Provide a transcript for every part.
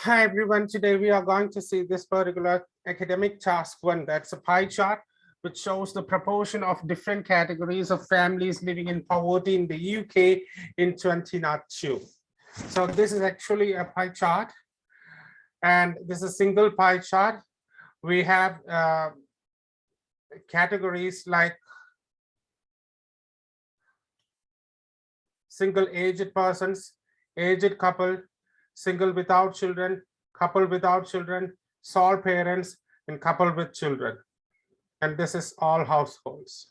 Hi everyone, today we are going to see this particular academic task one. That's a pie chart which shows the proportion of different categories of families living in poverty in the UK in 2002. So this is actually a pie chart and this is a single pie chart. We have categories like single aged persons, aged couple, single without children, couple without children, sole parents, and couple with children. And this is all households.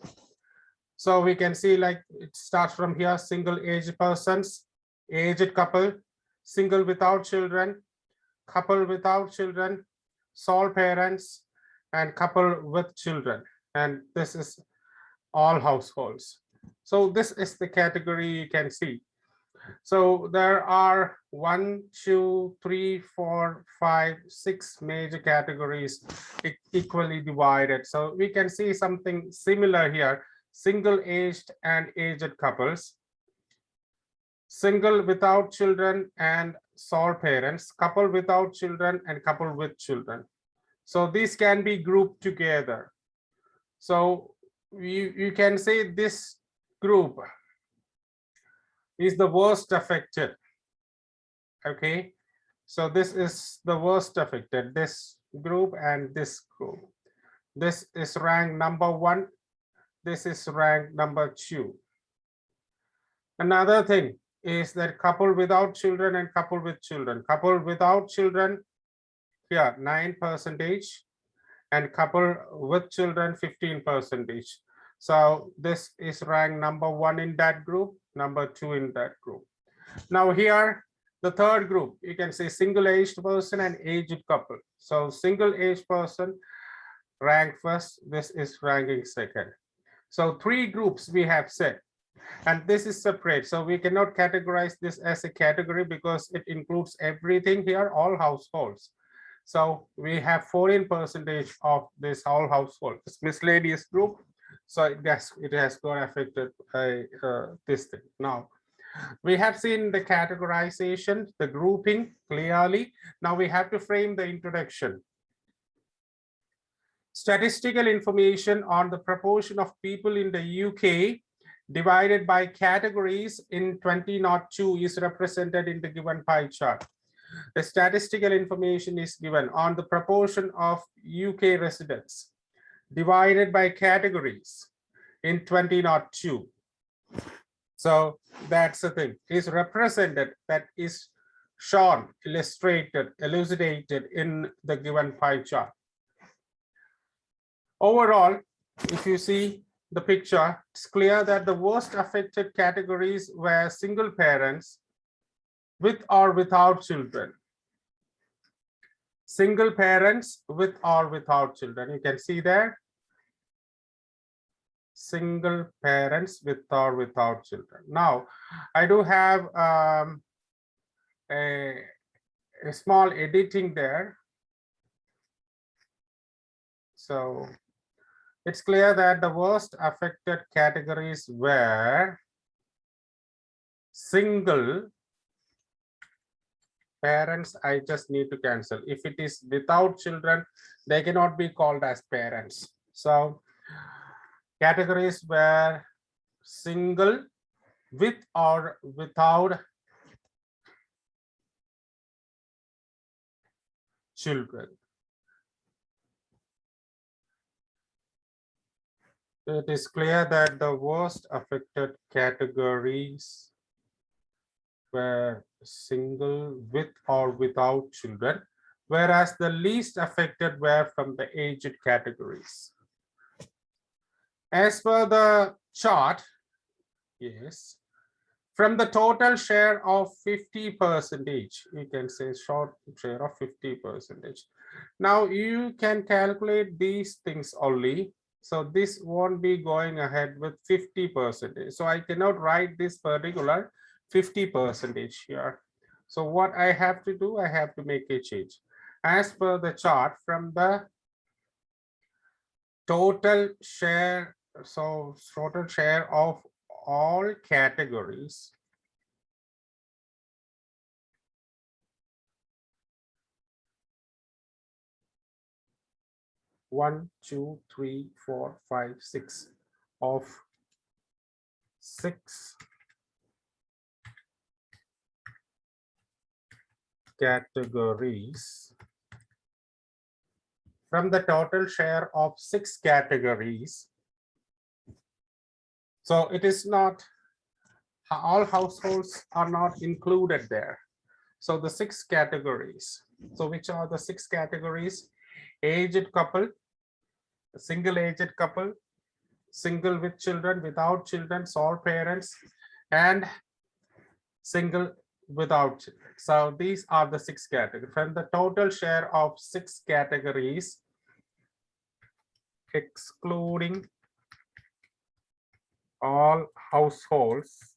So we can see like it starts from here, single aged persons, aged couple, single without children, couple without children, sole parents, and couple with children. And this is all households. So this is the category you can see. So there are 1, 2, 3, 4, 5, 6 major categories equally divided. So we can see something similar here. Single aged and aged couples, single without children and sole parents, couple without children and couple with children. So these can be grouped together. So you can say this group is the worst affected. Okay, so this is the worst affected, this group and this group. This is rank number 1. This is rank number 2. Another thing is that couple without children and couple with children. Couple without children here 9%, and couple with children 15%. So this is rank number 1 in that group, number 2 in that group. Now here, the third group, you can say single aged person and aged couple. So single aged person rank first, this is ranking second. So 3 groups we have set, and this is separate. So we cannot categorize this as a category because it includes everything here, all households. So we have 14% of this whole household, this miscellaneous group. So it has got affected by this thing. Now, we have seen the categorization, the grouping clearly. Now we have to frame the introduction. Statistical information on the proportion of people in the UK divided by categories in 2002 is represented in the given pie chart. The statistical information is given on the proportion of UK residents divided by categories in 2002. So that's the thing, is represented, that is shown, illustrated, elucidated in the given pie chart. Overall, if you see the picture, it's clear that the worst affected categories were single parents with or without children. Single parents with or without children. You can see there, single parents with or without children. Now, I do have a small editing there. So it's clear that the worst affected categories were single parents. I just need to cancel. If it is without children, they cannot be called as parents. So categories were single with or without children. It is clear that the worst affected categories were single with or without children, whereas the least affected were from the aged categories. As per the chart, yes, from the total share of 50%, you can say short share of 50%. Now you can calculate these things only. So this won't be going ahead with 50%. So I cannot write this particular 50% here. So what I have to do, I have to make a change. As per the chart, from the total share, so total share of all categories, 1, 2, 3, 4, 5, 6 of 6 categories from the total share of 6 categories. So it is not, all households are not included there. So the 6 categories. So which are the 6 categories? Aged couple, single aged couple, single with children, without children, sole parents, and single without children. So these are the 6 categories. From the total share of 6 categories, excluding all households,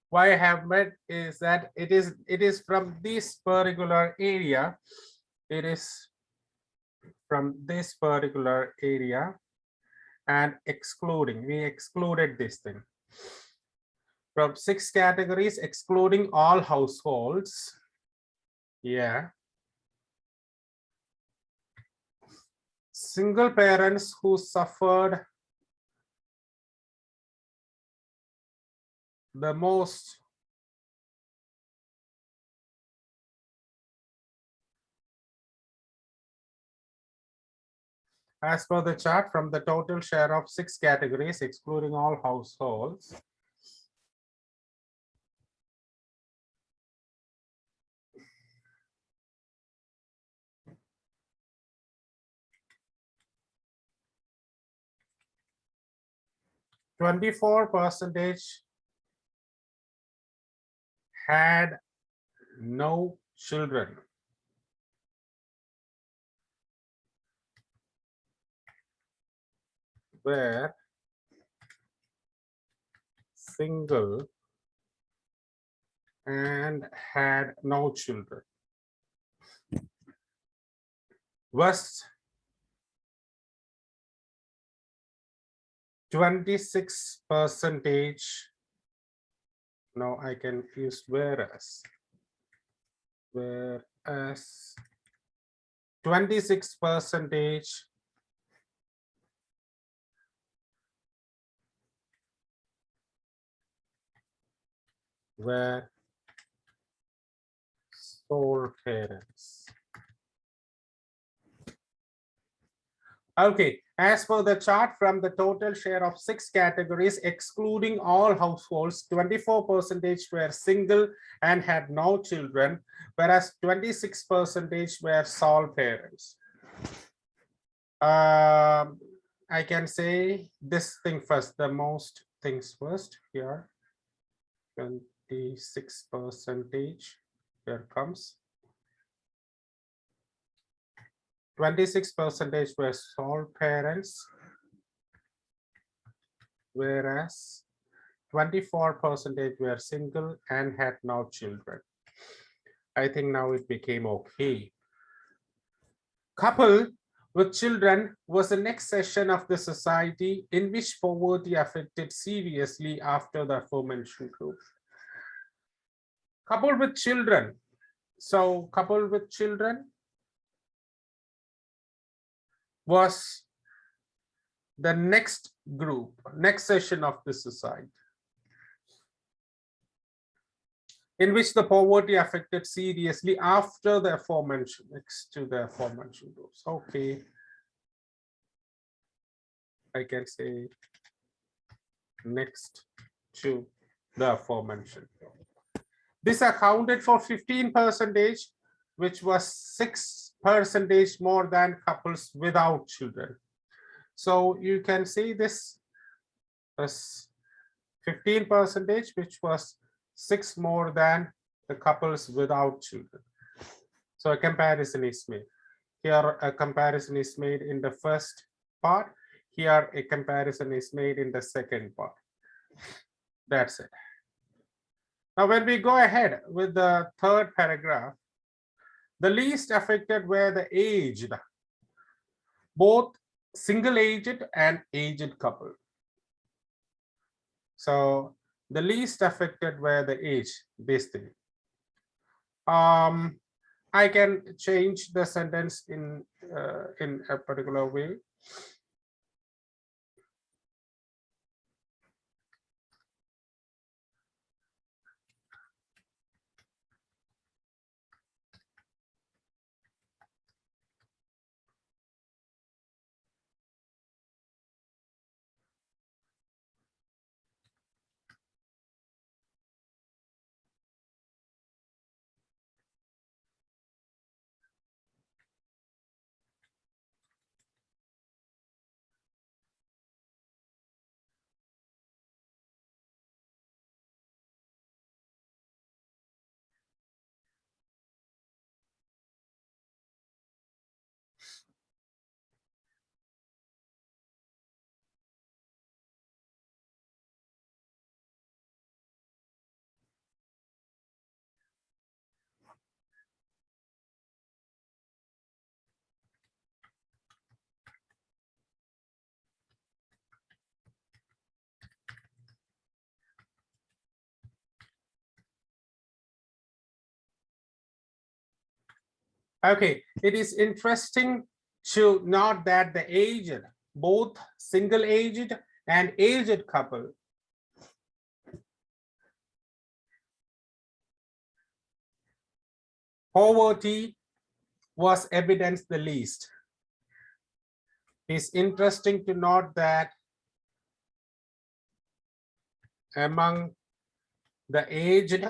why I have met is that it is from this particular area. It is from this particular area and excluding. We excluded this thing from 6 categories, excluding all households. Yeah. Single parents who suffered the most as per the chart from the total share of 6 categories, excluding all households. %24 had no children. Were single and had no children. Was 26%. Now I can use whereas 26% were sole parents. Okay, as per the chart from the total share of 6 categories, excluding all households, 24% were single and had no children, whereas 26% were sole parents. I can say this thing first, the most things first here. 26%, here comes. 26% were sole parents, whereas 24% were single and had no children. I think now it became okay. Couple with children was the next section of the society in which poverty affected seriously after the aforementioned group. Couple with children. So couple with children was the next group, next session of the society, in which the poverty affected seriously after the aforementioned, next to the aforementioned groups. Okay. I can say next to the aforementioned. This accounted for 15%, which was 6% more than couples without children. So you can see this as 15%, which was 6 more than the couples without children. So a comparison is made. Here a comparison is made in the first part. Here a comparison is made in the second part. That's it. Now when we go ahead with the third paragraph, the least affected were the aged, both single-aged and aged couple. So the least affected were the age, this thing. I can change the sentence in a particular way. Okay, it is interesting to note that the aged, both single-aged and aged couple, poverty was evidenced the least. It's interesting to note that among the aged,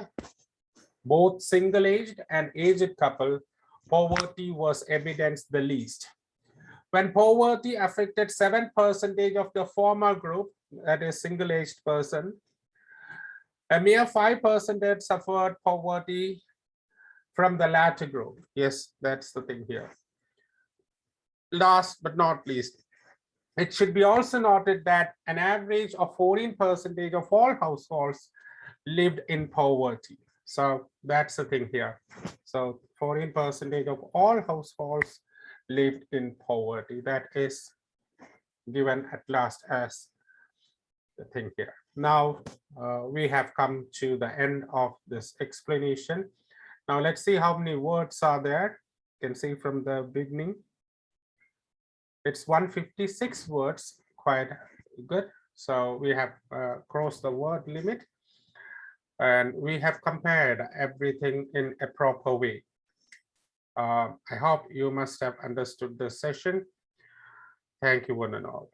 both single-aged and aged couple, poverty was evidenced the least. When poverty affected 7% of the former group, that is single-aged person, a mere 5% suffered poverty from the latter group. Yes, that's the thing here. Last but not least, it should be also noted that an average of 14% of all households lived in poverty. So that's the thing here. So 14% of all households lived in poverty. That is given at last as the thing here. Now we have come to the end of this explanation. Now let's see how many words are there. You can see from the beginning. It's 156 words, quite good. So we have crossed the word limit and we have compared everything in a proper way. I hope you must have understood the session. Thank you one and all.